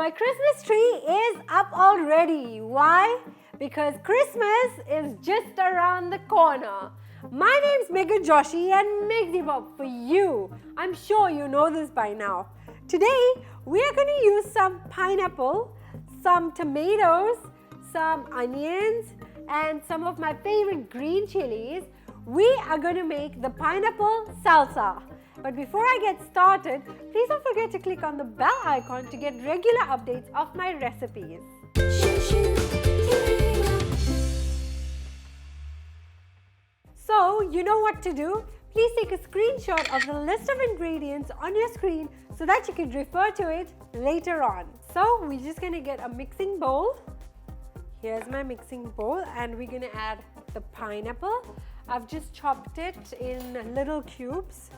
my Christmas tree is up already. Why? Because Christmas is just around the corner. My name's Megha, Joshi, and Megha for you. I'm sure you know this by now. Today, we are going to use some pineapple, some tomatoes, some onions, and some of my favorite green chilies. We are going to make the pineapple salsa. But before I get started, please don't forget to click on the bell icon to get regular updates of my recipes. So, you know what to do. Please take a screenshot of the list of ingredients on your screen so that you can refer to it later on. So, we're just going to get a mixing bowl. Here's my mixing bowl, and we're going to add the pineapple. I've just chopped it in little cubes.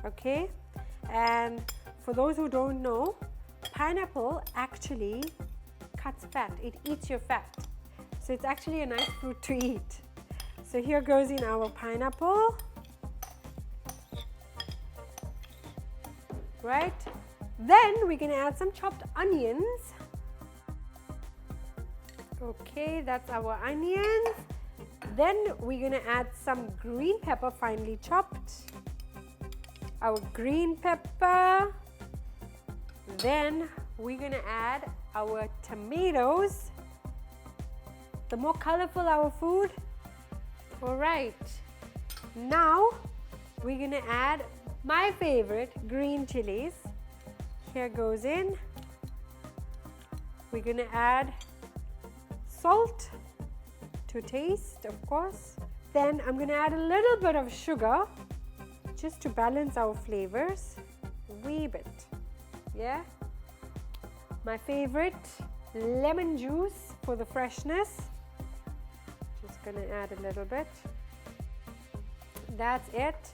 Okay, and for those who don't know, pineapple actually cuts fat. It eats your fat. So it's actually a nice fruit to eat. So here goes in our pineapple. Right? Then we're going to add some chopped onions. Okay, that's our onions. Then we're going to add some green pepper finely chopped. Our green pepper. Then we're going to add our tomatoes. The more colorful our food. Alright. Now we're going to add my favorite green chilies. Here goes in. We're going to add salt to taste, of course. Then I'm going to add a little bit of sugar just to balance our flavors, a wee bit. Yeah. My favorite, lemon juice for the freshness. Just gonna add a little bit. That's it.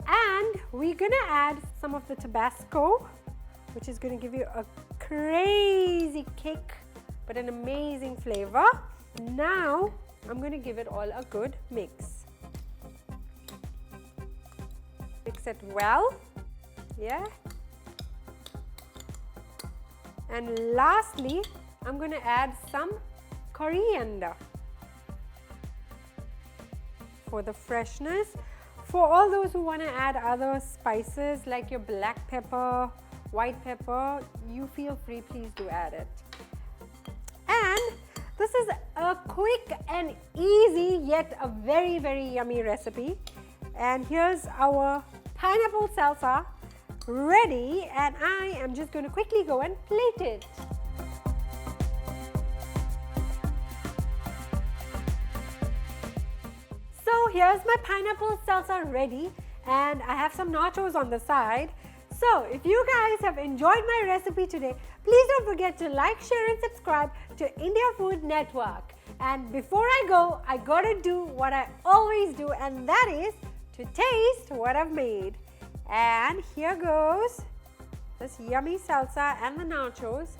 And we're gonna add some of the Tabasco, which is gonna give you a crazy kick, but an amazing flavor. Now, I'm gonna give it all a good mix. Mix it well, yeah. And lastly, I'm going to add some coriander for the freshness. For all those who want to add other spices like your black pepper, white pepper, you feel free, please do add it. And this is a quick and easy yet a very, very yummy recipe. And here's our pineapple salsa ready, and I am just going to quickly go and plate it. So here's my pineapple salsa ready, and I have some nachos on the side. So if you guys have enjoyed my recipe today, please don't forget to like, share and subscribe to India Food Network. And before I go, I gotta do what I always do, and that is to taste what I've made. And here goes this yummy salsa and the nachos.